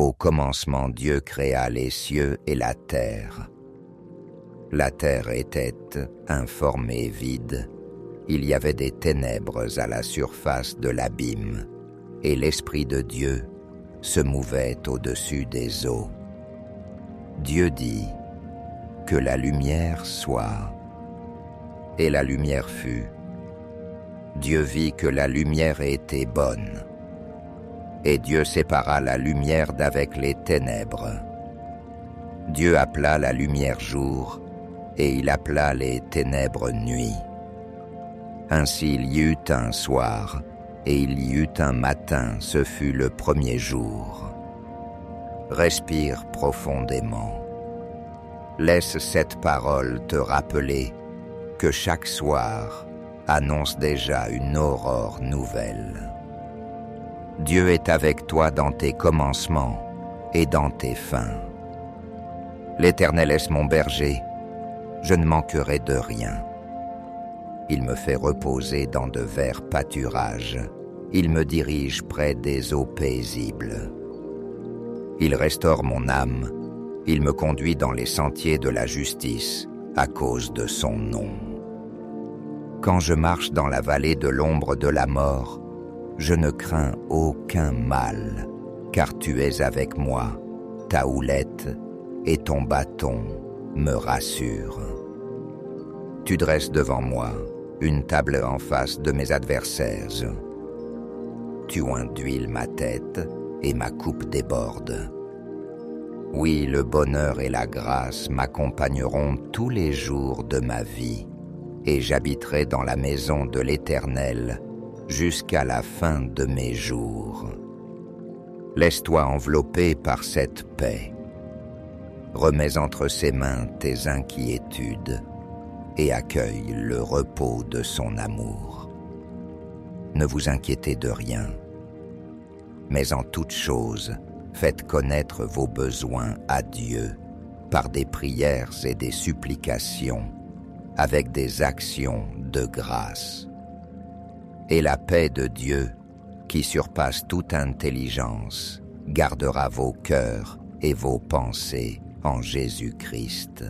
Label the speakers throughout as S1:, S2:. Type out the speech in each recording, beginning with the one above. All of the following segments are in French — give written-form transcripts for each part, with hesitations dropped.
S1: Au commencement, Dieu créa les cieux et la terre. La terre était informe et vide. Il y avait des ténèbres à la surface de l'abîme, et l'Esprit de Dieu se mouvait au-dessus des eaux. Dieu dit que la lumière soit, et la lumière fut. Dieu vit que la lumière était bonne, et Dieu sépara la lumière d'avec les ténèbres. Dieu appela la lumière jour, et il appela les ténèbres nuit. Ainsi il y eut un soir, et il y eut un matin, ce fut le premier jour. Respire profondément. Laisse cette parole te rappeler que chaque soir annonce déjà une aurore nouvelle. Dieu est avec toi dans tes commencements et dans tes fins. L'Éternel est mon berger, je ne manquerai de rien. Il me fait reposer dans de verts pâturages, il me dirige près des eaux paisibles. Il restaure mon âme, il me conduit dans les sentiers de la justice à cause de son nom. Quand je marche dans la vallée de l'ombre de la mort, je ne crains aucun mal, car tu es avec moi, ta houlette et ton bâton me rassurent. Tu dresses devant moi une table en face de mes adversaires. Tu oins d'huile ma tête et ma coupe déborde. Oui, le bonheur et la grâce m'accompagneront tous les jours de ma vie, et j'habiterai dans la maison de l'Éternel jusqu'à la fin de mes jours. Laisse-toi envelopper par cette paix. Remets entre ses mains tes inquiétudes et accueille le repos de son amour. Ne vous inquiétez de rien, mais en toute chose, faites connaître vos besoins à Dieu par des prières et des supplications, avec des actions de grâce. Et la paix de Dieu, qui surpasse toute intelligence, gardera vos cœurs et vos pensées en Jésus-Christ.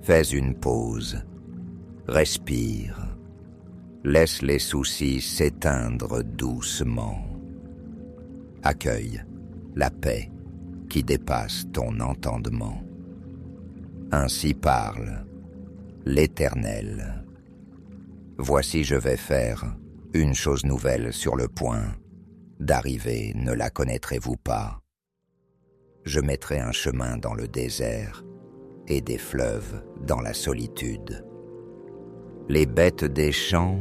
S1: Fais une pause, respire, laisse les soucis s'éteindre doucement. Accueille la paix qui dépasse ton entendement. Ainsi parle l'Éternel. Voici, je vais faire une chose nouvelle sur le point d'arriver, ne la connaîtrez-vous pas? Je mettrai un chemin dans le désert et des fleuves dans la solitude. Les bêtes des champs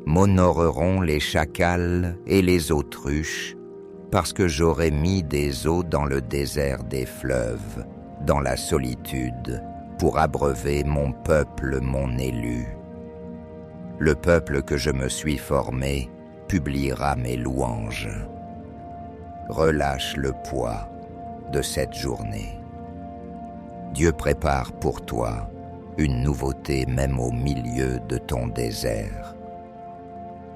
S1: m'honoreront les chacals et les autruches, parce que j'aurai mis des eaux dans le désert des fleuves, dans la solitude, pour abreuver mon peuple, mon élu. Le peuple que je me suis formé publiera mes louanges. Relâche le poids de cette journée. Dieu prépare pour toi une nouveauté même au milieu de ton désert.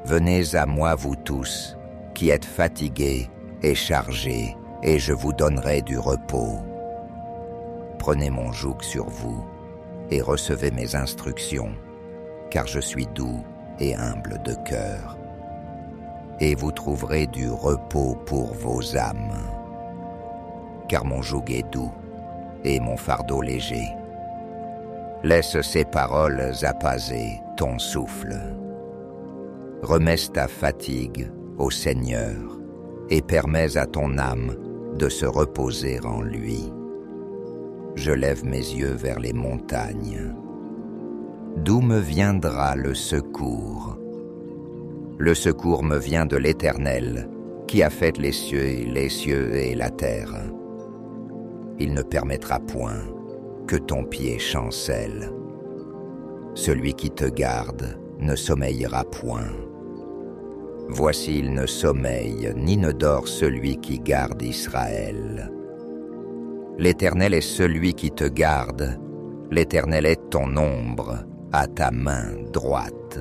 S1: Venez à moi, vous tous, qui êtes fatigués et chargés, et je vous donnerai du repos. Prenez mon joug sur vous et recevez mes instructions, car je suis doux et humble de cœur. Et vous trouverez du repos pour vos âmes. Car mon joug est doux et mon fardeau léger. Laisse ces paroles apaiser ton souffle. Remets ta fatigue au Seigneur et permets à ton âme de se reposer en lui. Je lève mes yeux vers les montagnes. D'où me viendra le secours? Le secours me vient de l'Éternel, qui a fait les cieux et la terre. Il ne permettra point que ton pied chancelle. Celui qui te garde ne sommeillera point. Voici, il ne sommeille ni ne dort celui qui garde Israël. L'Éternel est celui qui te garde, l'Éternel est ton ombre à ta main droite.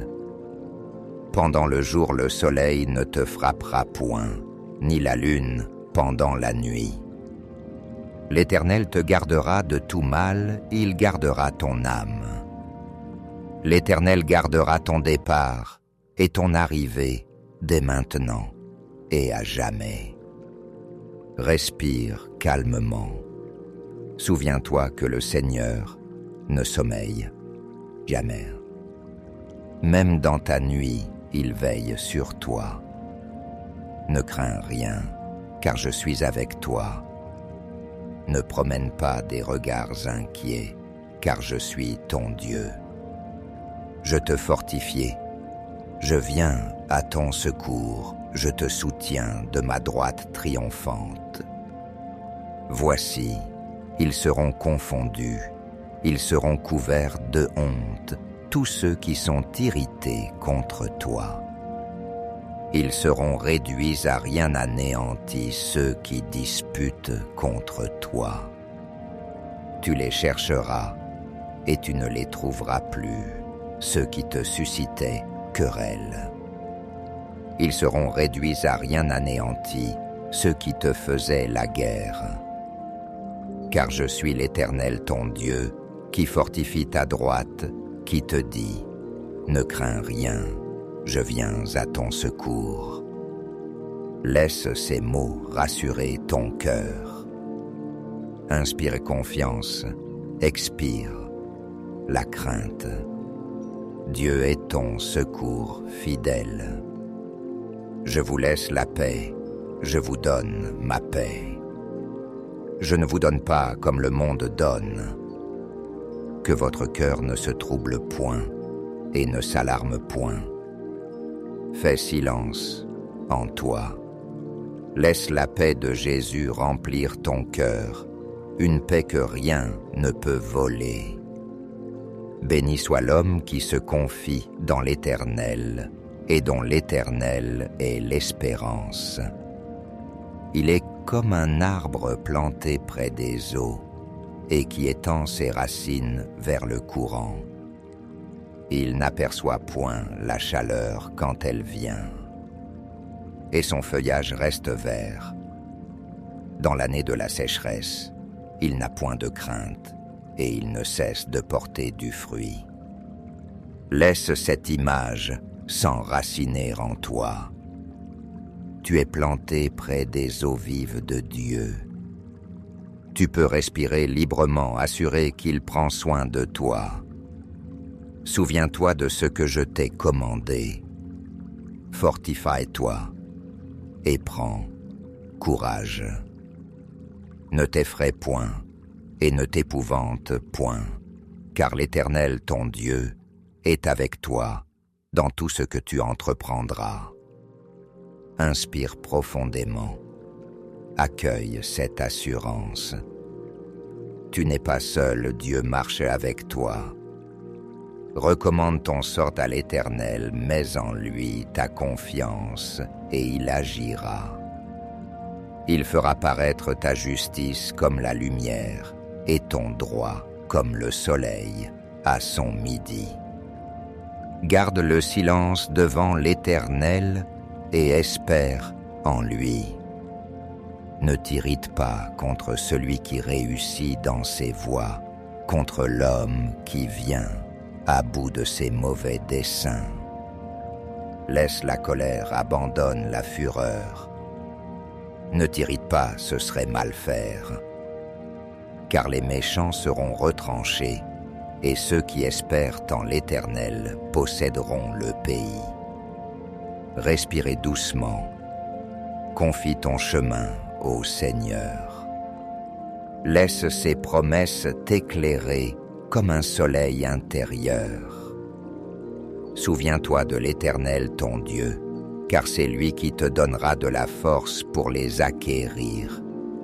S1: Pendant le jour, le soleil ne te frappera point, ni la lune pendant la nuit. L'Éternel te gardera de tout mal, il gardera ton âme. L'Éternel gardera ton départ et ton arrivée dès maintenant et à jamais. Respire calmement. Souviens-toi que le Seigneur ne sommeille jamais. Même dans ta nuit, il veille sur toi. Ne crains rien, car je suis avec toi. Ne promène pas des regards inquiets, car je suis ton Dieu. Je te fortifie, je viens à ton secours, je te soutiens de ma droite triomphante. Voici, ils seront confondus, ils seront couverts de honte, tous ceux qui sont irrités contre toi. Ils seront réduits à rien anéantis, ceux qui disputent contre toi. Tu les chercheras et tu ne les trouveras plus, ceux qui te suscitaient querelle. Ils seront réduits à rien anéantis, ceux qui te faisaient la guerre. Car je suis l'Éternel ton Dieu, qui fortifie ta droite, qui te dit, ne crains rien, je viens à ton secours. Laisse ces mots rassurer ton cœur. Inspire confiance, expire la crainte. Dieu est ton secours fidèle. Je vous laisse la paix, je vous donne ma paix. Je ne vous donne pas comme le monde donne. Que votre cœur ne se trouble point et ne s'alarme point. Fais silence en toi. Laisse la paix de Jésus remplir ton cœur, une paix que rien ne peut voler. Béni soit l'homme qui se confie dans l'Éternel et dont l'Éternel est l'espérance. Il est comme un arbre planté près des eaux et qui étend ses racines vers le courant. Il n'aperçoit point la chaleur quand elle vient, et son feuillage reste vert. Dans l'année de la sécheresse, il n'a point de crainte, et il ne cesse de porter du fruit. Laisse cette image s'enraciner en toi. Tu es planté près des eaux vives de Dieu. Tu peux respirer librement, assuré qu'il prend soin de toi. Souviens-toi de ce que je t'ai commandé. Fortifie-toi et prends courage. Ne t'effraie point et ne t'épouvante point, car l'Éternel ton Dieu est avec toi dans tout ce que tu entreprendras. Inspire profondément. Accueille cette assurance. Tu n'es pas seul, Dieu marche avec toi. Recommande ton sort à l'Éternel, mets en lui ta confiance, et il agira. Il fera paraître ta justice comme la lumière, et ton droit comme le soleil à son midi. Garde le silence devant l'Éternel et espère en lui. Ne t'irrite pas contre celui qui réussit dans ses voies, contre l'homme qui vient à bout de ses mauvais desseins. Laisse la colère, abandonne la fureur. Ne t'irrite pas, ce serait mal faire. Car les méchants seront retranchés, et ceux qui espèrent en l'Éternel posséderont le pays. Respirez doucement. Confie ton chemin au Seigneur. Laisse ses promesses t'éclairer comme un soleil intérieur. Souviens-toi de l'Éternel ton Dieu, car c'est lui qui te donnera de la force pour les acquérir,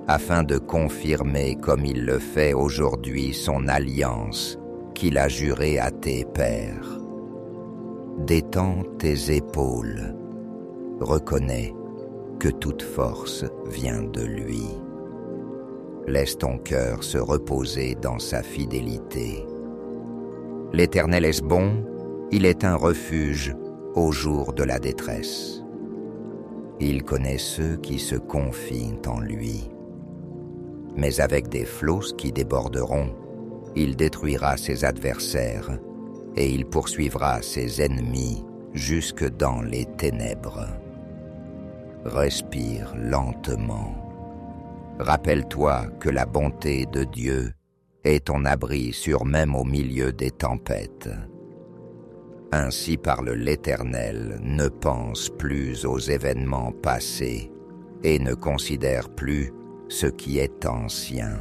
S1: afin de confirmer comme il le fait aujourd'hui son alliance qu'il a jurée à tes pères. Détends tes épaules, reconnais que toute force vient de lui. Laisse ton cœur se reposer dans sa fidélité. L'Éternel est bon, il est un refuge au jour de la détresse. Il connaît ceux qui se confient en lui. Mais avec des flots qui déborderont, il détruira ses adversaires et il poursuivra ses ennemis jusque dans les ténèbres. Respire lentement. Rappelle-toi que la bonté de Dieu est ton abri sûr même au milieu des tempêtes. Ainsi parle l'Éternel, ne pense plus aux événements passés et ne considère plus ce qui est ancien.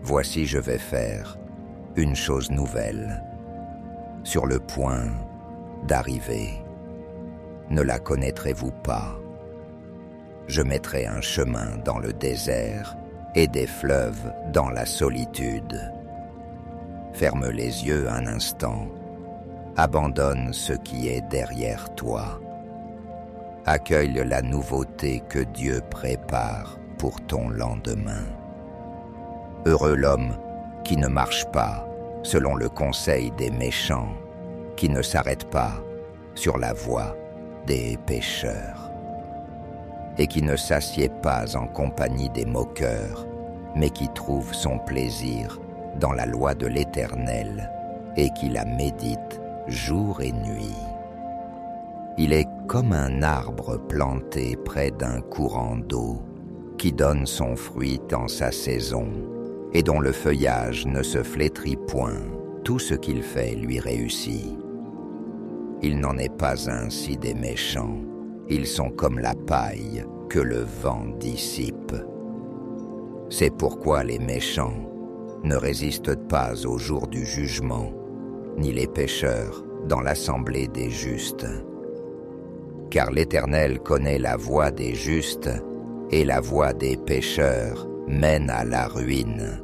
S1: Voici je vais faire une chose nouvelle, sur le point d'arriver. Ne la connaîtrez-vous pas? Je mettrai un chemin dans le désert et des fleuves dans la solitude. Ferme les yeux un instant, abandonne ce qui est derrière toi. Accueille la nouveauté que Dieu prépare pour ton lendemain. Heureux l'homme qui ne marche pas selon le conseil des méchants, qui ne s'arrête pas sur la voie des pécheurs, et qui ne s'assied pas en compagnie des moqueurs, mais qui trouve son plaisir dans la loi de l'Éternel et qui la médite jour et nuit. Il est comme un arbre planté près d'un courant d'eau, qui donne son fruit en sa saison, et dont le feuillage ne se flétrit point, tout ce qu'il fait lui réussit. Il n'en est pas ainsi des méchants, ils sont comme la paille que le vent dissipe. C'est pourquoi les méchants ne résistent pas au jour du jugement, ni les pécheurs dans l'assemblée des justes. Car l'Éternel connaît la voie des justes, et la voie des pécheurs mène à la ruine.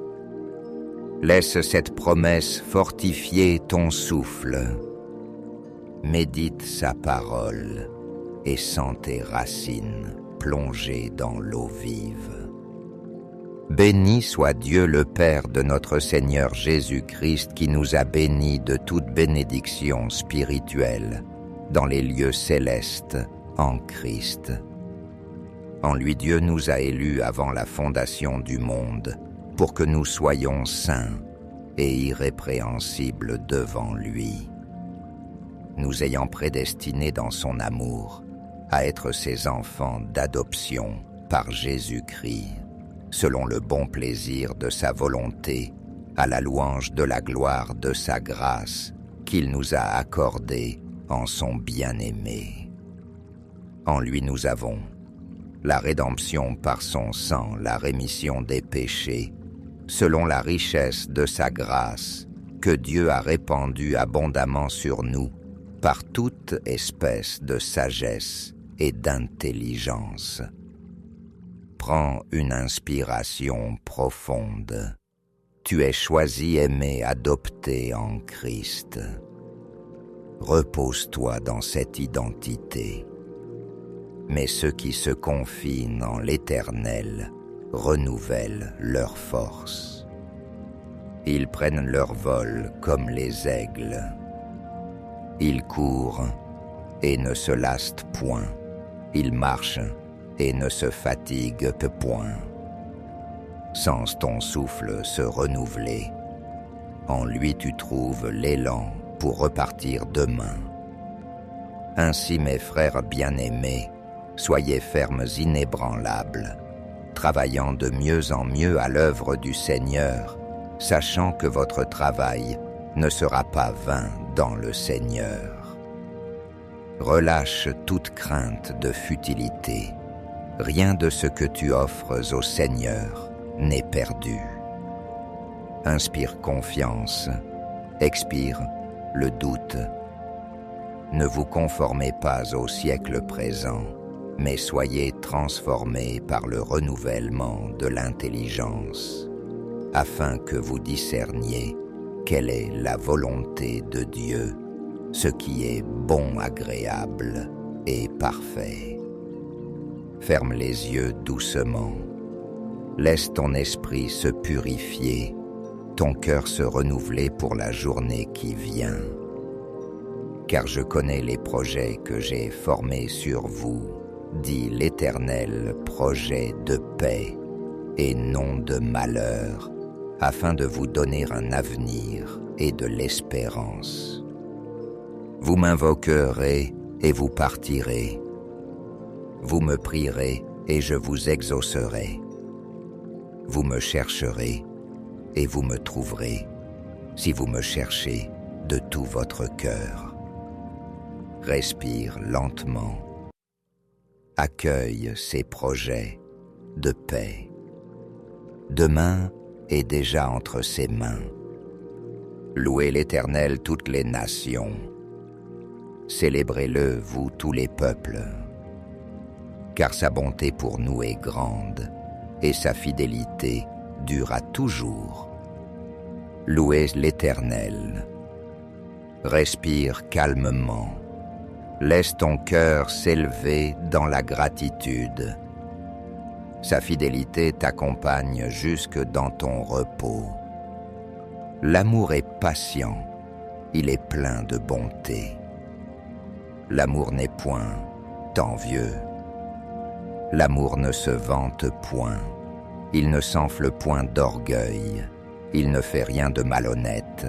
S1: Laisse cette promesse fortifier ton souffle. Médite sa parole et sens tes racines plongées dans l'eau vive. Béni soit Dieu le Père de notre Seigneur Jésus-Christ qui nous a bénis de toute bénédiction spirituelle dans les lieux célestes en Christ. En lui Dieu nous a élus avant la fondation du monde pour que nous soyons saints et irrépréhensibles devant lui, nous ayant prédestinés dans son amour à être ses enfants d'adoption par Jésus-Christ, selon le bon plaisir de sa volonté, à la louange de la gloire de sa grâce qu'il nous a accordée en son bien-aimé. En lui nous avons la rédemption par son sang, la rémission des péchés, selon la richesse de sa grâce que Dieu a répandue abondamment sur nous par toute espèce de sagesse et d'intelligence. Prends une inspiration profonde. Tu es choisi, aimé, adopté en Christ. Repose-toi dans cette identité. Mais ceux qui se confient en l'Éternel renouvellent leur force. Ils prennent leur vol comme les aigles. Ils courent et ne se lassent point. Ils marchent et ne se fatiguent point. Sens ton souffle se renouveler. En lui tu trouves l'élan pour repartir demain. Ainsi, mes frères bien-aimés, soyez fermes inébranlables, travaillant de mieux en mieux à l'œuvre du Seigneur, sachant que votre travail ne sera pas vain dans le Seigneur. Relâche toute crainte de futilité. Rien de ce que tu offres au Seigneur n'est perdu. Inspire confiance, expire le doute. Ne vous conformez pas au siècle présent, mais soyez transformés par le renouvellement de l'intelligence, afin que vous discerniez quelle est la volonté de Dieu, ce qui est bon, agréable et parfait. Ferme les yeux doucement. Laisse ton esprit se purifier, ton cœur se renouveler pour la journée qui vient. Car je connais les projets que j'ai formés sur vous, dit l'Éternel, projet de paix et non de malheur, afin de vous donner un avenir et de l'espérance. Vous m'invoquerez et vous partirez. Vous me prierez et je vous exaucerai. Vous me chercherez et vous me trouverez, si vous me cherchez de tout votre cœur. Respire lentement. Accueille ces projets de paix. Demain est déjà entre ses mains. Louez l'Éternel toutes les nations. Célébrez-le, vous tous les peuples. Car sa bonté pour nous est grande, et sa fidélité durera toujours. Louez l'Éternel. Respire calmement. Laisse ton cœur s'élever dans la gratitude. Sa fidélité t'accompagne jusque dans ton repos. L'amour est patient, il est plein de bonté. L'amour n'est point envieux. L'amour ne se vante point, il ne s'enfle point d'orgueil, il ne fait rien de malhonnête,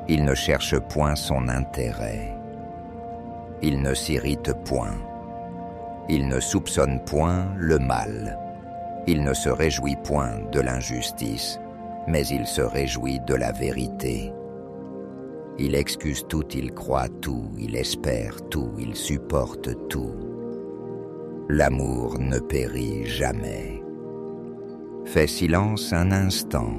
S1: il ne cherche point son intérêt. Il ne s'irrite point, il ne soupçonne point le mal, il ne se réjouit point de l'injustice, mais il se réjouit de la vérité. Il excuse tout, il croit tout, il espère tout, il supporte tout. L'amour ne périt jamais. Fais silence un instant.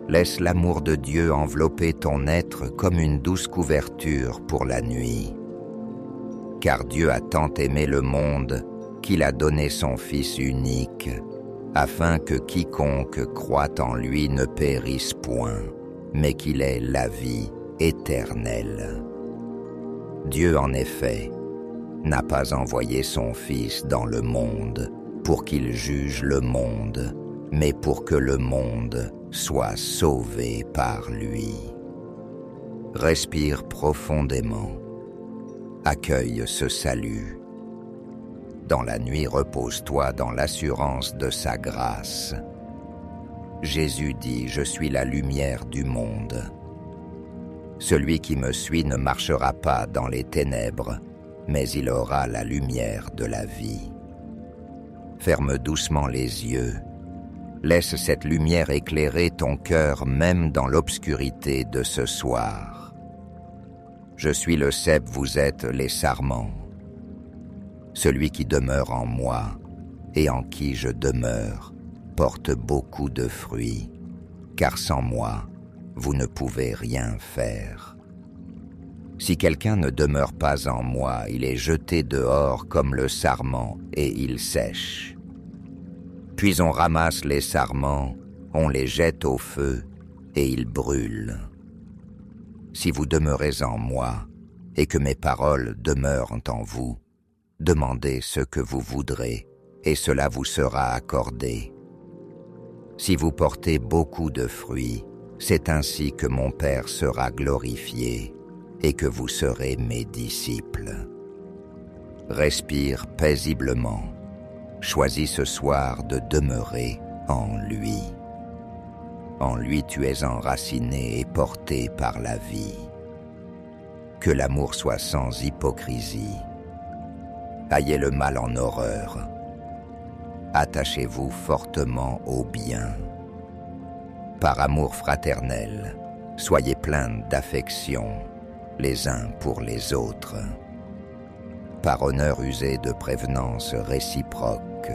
S1: Laisse l'amour de Dieu envelopper ton être comme une douce couverture pour la nuit. Car Dieu a tant aimé le monde qu'il a donné son Fils unique, afin que quiconque croit en lui ne périsse point, mais qu'il ait la vie éternelle. Dieu, en effet, n'a pas envoyé son Fils dans le monde pour qu'il juge le monde, mais pour que le monde soit sauvé par lui. Respire profondément. Accueille ce salut. Dans la nuit, repose-toi dans l'assurance de sa grâce. Jésus dit, « Je suis la lumière du monde. Celui qui me suit ne marchera pas dans les ténèbres, mais il aura la lumière de la vie. » Ferme doucement les yeux. Laisse cette lumière éclairer ton cœur même dans l'obscurité de ce soir. Je suis le cep, vous êtes les sarments. Celui qui demeure en moi et en qui je demeure porte beaucoup de fruits, car sans moi, vous ne pouvez rien faire. Si quelqu'un ne demeure pas en moi, il est jeté dehors comme le sarment et il sèche. Puis on ramasse les sarments, on les jette au feu et ils brûlent. Si vous demeurez en moi et que mes paroles demeurent en vous, demandez ce que vous voudrez et cela vous sera accordé. Si vous portez beaucoup de fruits, c'est ainsi que mon Père sera glorifié et que vous serez mes disciples. Respire paisiblement. Choisis ce soir de demeurer en lui. En lui tu es enraciné et porté par la vie. Que l'amour soit sans hypocrisie. Ayez le mal en horreur. Attachez-vous fortement au bien. Par amour fraternel, soyez pleins d'affection les uns pour les autres. Par honneur usé de prévenance réciproque.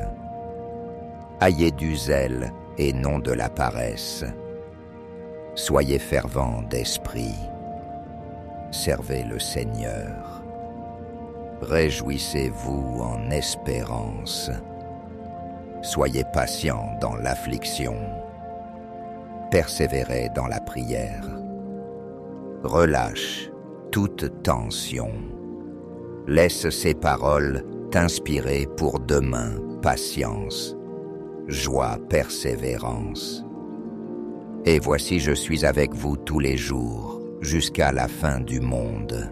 S1: Ayez du zèle et non de la paresse. Soyez fervents d'esprit. Servez le Seigneur. Réjouissez-vous en espérance. Soyez patients dans l'affliction. Persévérez dans la prière. Relâche toute tension. Laisse ces paroles t'inspirer pour demain patience, joie, persévérance. Et voici, je suis avec vous tous les jours, jusqu'à la fin du monde.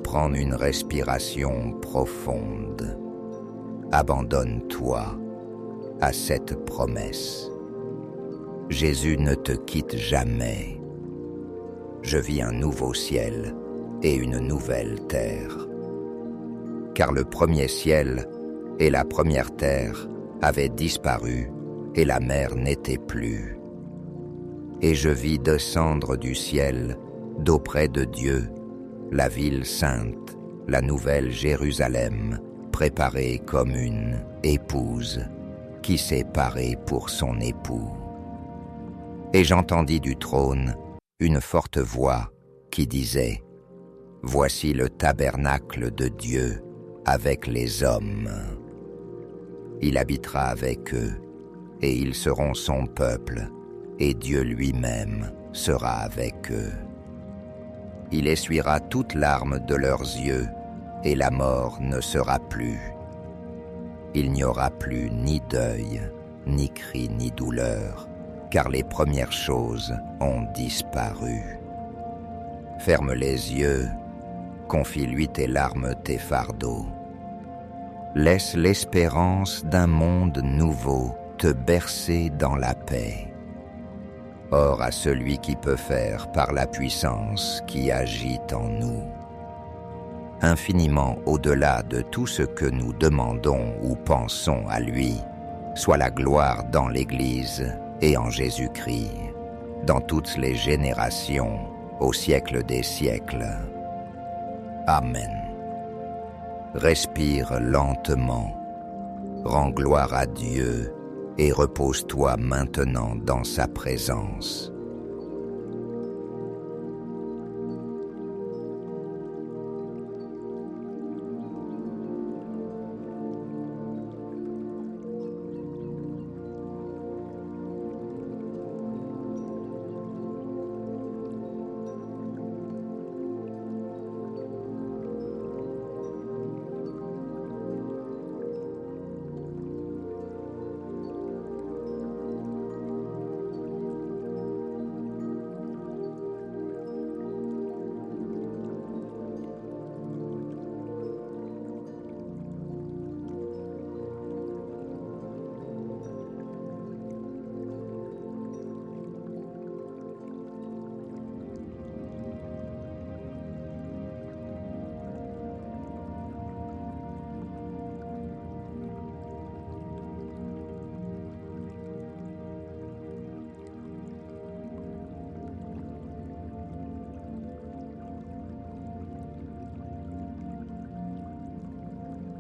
S1: Prends une respiration profonde. abandonne-toi à cette promesse. Jésus ne te quitte jamais. Je vis un nouveau ciel et une nouvelle terre. Car le premier ciel et la première terre avaient disparu et la mer n'était plus. Et je vis descendre du ciel, d'auprès de Dieu, la ville sainte, la nouvelle Jérusalem, préparée comme une épouse qui s'est parée pour son époux. Et j'entendis du trône une forte voix qui disait : Voici le tabernacle de Dieu avec les hommes. Il habitera avec eux, et ils seront son peuple, et Dieu lui-même sera avec eux. Il essuiera toute larme de leurs yeux, et la mort ne sera plus. Il n'y aura plus ni deuil, ni cri, ni douleur, car les premières choses ont disparu. Ferme les yeux, confie-lui tes larmes, tes fardeaux. Laisse l'espérance d'un monde nouveau te bercer dans la paix. Or à celui qui peut faire par la puissance qui agit en nous, infiniment au-delà de tout ce que nous demandons ou pensons à lui, soit la gloire dans l'Église et en Jésus-Christ, dans toutes les générations, au siècle des siècles. Amen. Respire lentement, rends gloire à Dieu et repose-toi maintenant dans sa présence.